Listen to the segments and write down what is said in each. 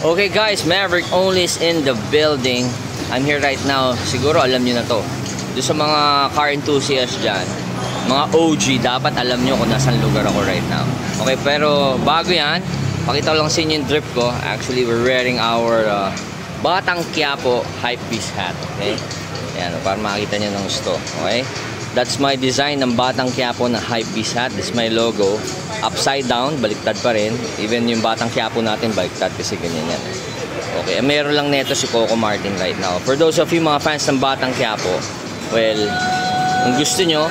Okay guys, Maverick Only is in the building. I'm here right now. Siguro alam nyo na to. Doon sa mga car enthusiasts dyan, mga OG, dapat alam nyo kung nasan lugar ako right now. Okay, pero bago yan, pakita ko lang sa inyo yung drip ko. Actually, we're wearing our Batang Quiapo Hypebeast hat. Okay? Ayan, para makita nyo ng gusto. Okay? That's my design ng Batang Quiapo na Hypebeast hat. This is my logo. Upside down, baliktad pa rin. Even yung Batang Quiapo natin, baliktad kasi ganyan yan. Okay, meron lang neto si Coco Martin right now. For those of you mga fans ng Batang Quiapo, well, kung gusto nyo,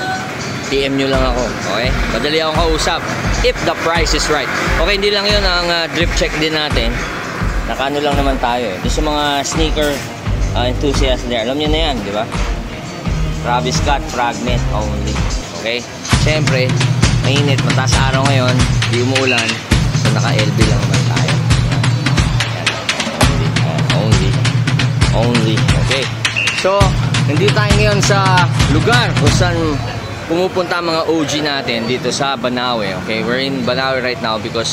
PM nyo lang ako. Okay? Madali akong kausap. If the price is right. Okay, hindi lang yun ang drip check din natin. Nakano lang naman tayo eh. Doon sa mga sneaker enthusiasts there. Alam nyo na yan, di ba? Travis Scott, Fragment only. Okay? Siyempre, mainit, mataas araw ngayon, di umuulan, so naka-LB lang naman tayo. Only. Okay. So, nandito tayo ngayon sa lugar kung saan pumupunta ang mga OG natin dito sa Banawe. Okay? We're in Banawe right now because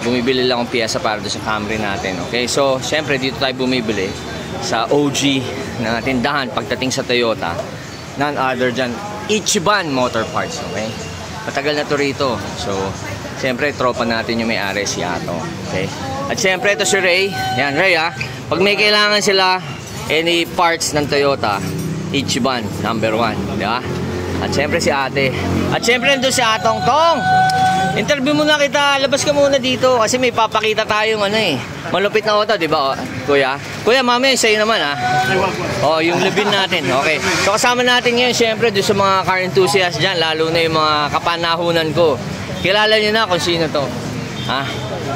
bumibili lang akong piyesa para doon sa Camry natin. Okay? So, siyempre dito tayo bumibili sa OG na tindahan pagdating sa Toyota. None other than Ichiban Motor Parts. Okay? Matagal na to rito. So, siyempre, tropa natin yung may-ari si Ato. Okay? At siyempre, ito si Ray. Yan, Ray ha. Pag may kailangan sila, any parts ng Toyota, Ichiban, number 1. Di ba? At siyempre si Ate. At siyempre, nandun si Atong. Tong! Interview muna kita. Labas ka muna dito. Kasi may papakita tayong malupit na auto, di ba? Kuya? Kuya, mamaya, sa'yo naman ha. Oh, yung libin natin. Okay. So, kasama natin ngayon, siyempre, doon sa mga car enthusiasts dyan, lalo na yung mga kapanahunan ko. Kilala nyo na kung sino to. Ha?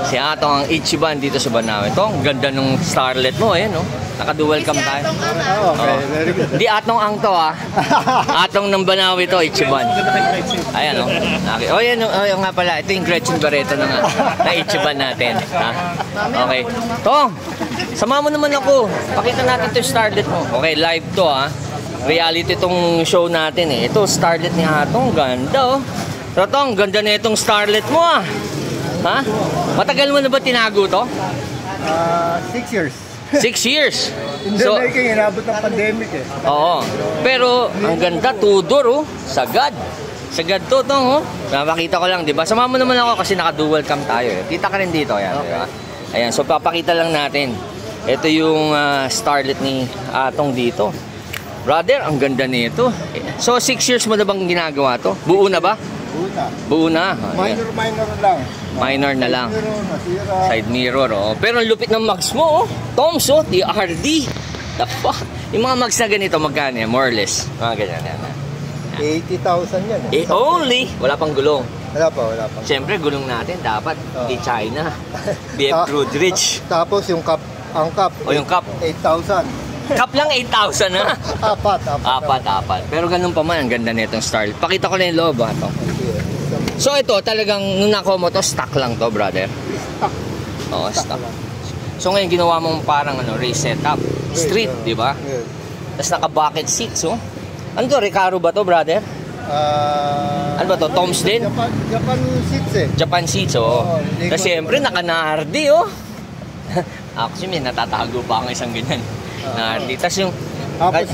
Si Atong ang Ichiban dito sa Banawe. Ito, ang ganda ng starlet mo. Ayan, no? Naka-dual cam tayo. Okay, very good. Di Atong ang to, ha? Atong ng Banawe to, Ichiban. Ayan, no? Okay. Oh, yan, oh, nga pala. Ito yung Gretchen Barreto na Ichiban natin. Ha? Okay. Tong, sama mo naman ako. Pakita natin ito yung starlet mo. Okay, live to, ha? Reality itong show natin, eh. Ito, starlet ni Atong. Ganda, oh. So, Tong, ganda na itong starlet mo, ah. Ha? Matagal mo na ba tinago to? 6 years. 6 years? Hindi so, na inabot ng pandemic eh. Oo. Pero, ang ganda, Tudor, oh. Sagad. Sagad to, Tong, oh. Napakita ko lang, di ba? Sama mo naman ako kasi naka-dual cam tayo, eh. Kita ka rin dito, ayan, okay. Di ba? Ayan, so papakita lang natin. Ito yung starlet ni Atong dito. Brother, ang ganda nito. So, 6 years mo na bang ginagawa to? Buo na ba? Buo na. Minor lang. Minor na lang. Side mirror, oh. Pero ang lupit ng mags mo, oh. Toms, oh. DRD. The fuck? Yung mga mags na ganito, magkano yan? More or less. Mga ganyan, yan. 80,000 yan. Eh, only. Wala pang gulong. Wala pa. Siyempre, gulong natin dapat. Di China. BF Goodrich. Tapos yung cup, ang cup. O yung cup. 8,000. Cup lang 8,000, ha? Apat. Pero ganun pa man, ang ganda nitong Starlet. Pakita ko na yung loob, ha? So ito, talagang nung nakuha mo to, stock lang to, brother. Stock. Oo, stock. So ngayon, ginawa mong parang race setup. Street, di ba? Yes. Tapos naka-bucket seats, oh. Ano to, Recaro ba to, brother? Ano ba to, Toms din? Japan seats eh. Japan seats, oh. Tapos siyempre, naka-Nardi, oh. Actually, may natatago pa ang isang ganyan. Nardi. Tapos yung... Tapos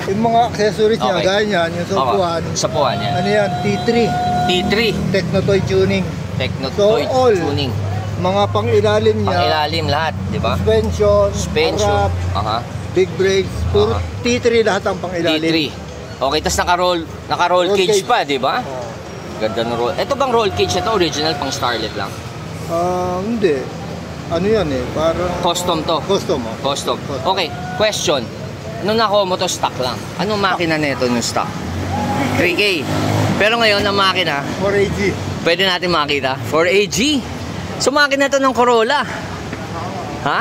yung mga accessories niya, ganyan, yung sopuan. Sopuan yan. Ano yan? T3. T3. Technotoy tuning. Technotoy tuning. Mga pang-ilalim niya. Pang-ilalim lahat, di ba? Suspension. Harap, big brakes. Puro T3 lahat ang pang-ilalim. T3. Okay, tapos naka-roll cage pa, di ba? Ganda ng roll. Ito bang roll cage na to? Original pang Starlet lang? Hindi. Ano yan eh? Parang... Custom to? Custom. Okay, question. Nung nakuha mo to, stock lang. Anong makina nito yung stock? 3K. Pero ngayon, ang makina... 4AG. Pwede natin makita. 4AG. So, makina to ng Corolla. Ha?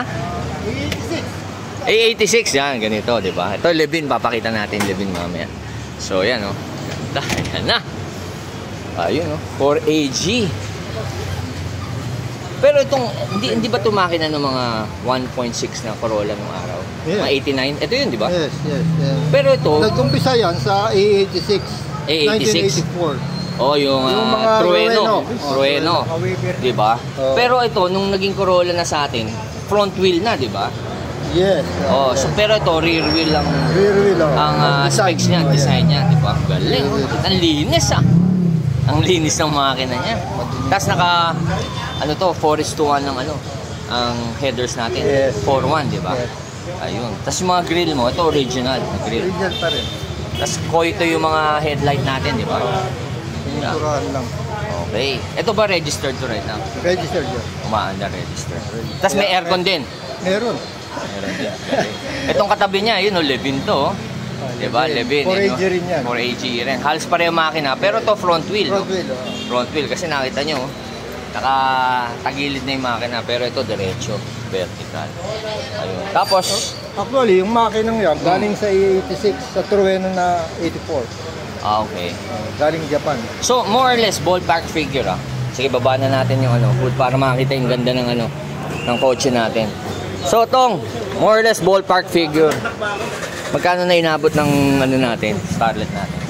A86. Yan, ganito, di ba? Ito, Levin. Papakita natin Levin mamaya. So, yan, oh. Yan na. Ayun, oh. 4AG. Pero itong, hindi ba ito makina ng mga 1.6 na Corolla nung araw? Yeah. Mga 89? Ito yun, di ba? Yes. Pero ito... Nag-umpisa yan sa A86. A86? 1984. Oh, yung mga Trueno. Trueno. Trueno. Weber. Di ba? Oh. Pero ito, nung naging Corolla na sa atin, front wheel na, di ba? Yes. Oh, so pero ito, rear wheel lang Rear wheel, ang specs niya, Oh, design niya, di ba? Galing. Ang linis ah. Ang linis ng makina niya. Tapos ano to, 4:1 ng ang headers natin. Yes. 4:1, di ba? Yes. Ayun. Tapos yung mga grill mo, ito original na grill. Original pa rin. Tapos ito yung mga headlight natin, di ba? Turahan lang. Okay. Ito ba registered to right now? Registered yun. Umaanda registered. Tapos may aircon din. Meron. Meron din. Itong katabi niya, yun, Levin to. Diba? Levin. 4AG rin yan. 4AG rin. Halos pareho makina. Pero to front wheel. Front wheel. Front wheel. Kasi nakita nyo, nakatagilid na yung makina. Pero ito, diretso. Vertical. Ayun. Tapos, Actually, yung makinang yan, galing sa E86, sa Trueno na 84. Okay. Galing Japan. So, more or less, ballpark figure ah. Sige, baba na natin yung hood para makita yung ganda ng ng kotse natin. So, Tong, more or less, ballpark figure. Magkano na inabot ng natin, Starlet natin?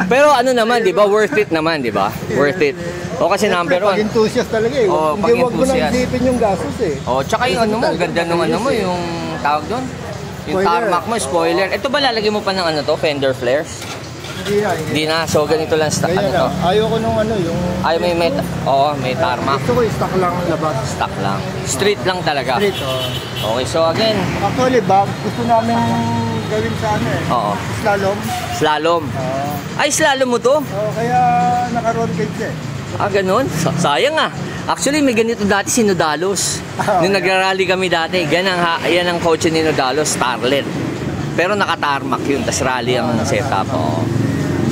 Pero naman, di ba? Worth it naman, di ba? Worth it. O kasi number one. Pag enthusiast talaga eh. Oh, Hindi, pag wag mo nang enthusiast. isipin yung gastos eh. O, tsaka yung ganda nung yung tawag doon. Yung Spoiler. tarmac mo, spoiler. Ito ba lalagyan mo pa ng fender flares? Hindi na. Hindi na. So, ganito lang Ganyan to. lang. Ayoko nung yung... Ay, may tarmac. Gusto ko stock lang labas. Stock lang. Street lang talaga. Street, Okay, so again. Actually, gusto namin gawin sa Oo. Slalom. Slalom. Ay, slalom mo to? Kaya naka-road cage eh. Ganun? Sayang ah. Actually, may ganito dati si Nodalos. Nung nagrarally kami dati, yan ang kotse ni Nodalos, Starlet. Pero naka-tarmac yun, tas rally ang setup.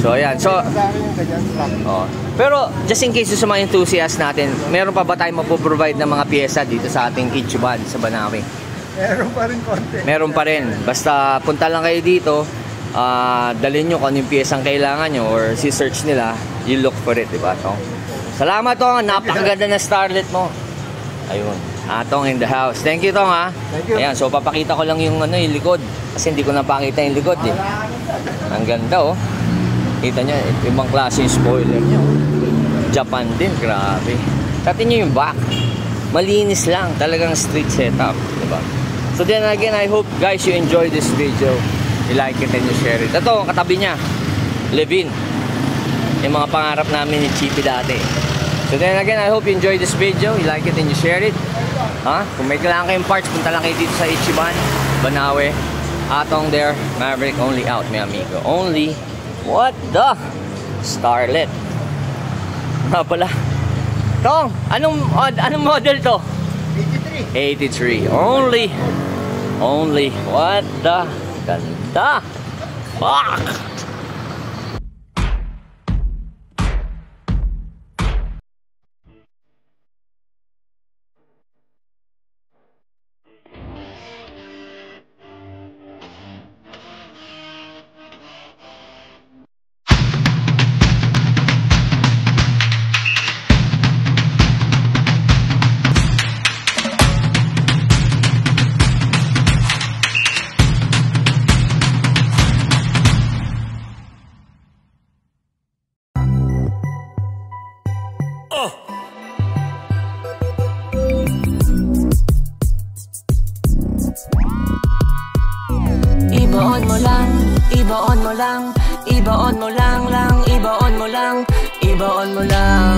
So, ayan. So, Sa akin yung ganyan, stock. pero, just in case sa mga enthusiast natin, meron pa ba tayong mapoprovide ng mga pyesa dito sa ating Ichiban sa Banawe? Meron pa rin konti. Meron pa rin. Basta punta lang kayo dito, dalhin nyo kung ano yung piyesang kailangan nyo or si-search nila, you look for it, diba? So, salamat, Tong. Napakaganda na Starlet mo. Ayun. Tong in the house. Thank you, Tong, ha. Thank you. Ayan, so papakita ko lang yung yung likod. Kasi hindi ko napakita yung likod, eh. Ang ganda, oh. Kita nyo, ibang klase yung spoiler nyo. Japan din, grabe. Kati nyo yung back. Malinis lang. Talagang street setup, diba? So then again, I hope, guys, you enjoy this video. You like it and you share it. Ito, katabi niya, Levin. Yung mga pangarap namin ni Chippy dati. So then again, I hope you enjoy this video. You like it and you share it. Kung may kailangan kayong parts, punta lang kayo dito sa Ichiban, Banawe. Atong there, Maverick only out, mi amigo. Only, what the? Starlet. Nga pala. Tong, anong model to? 83. Only, what the? Ganda. Fuck! Ibaon mo lang, ibaon mo lang, ibaon mo lang, ibaon mo lang, ibaon mo lang.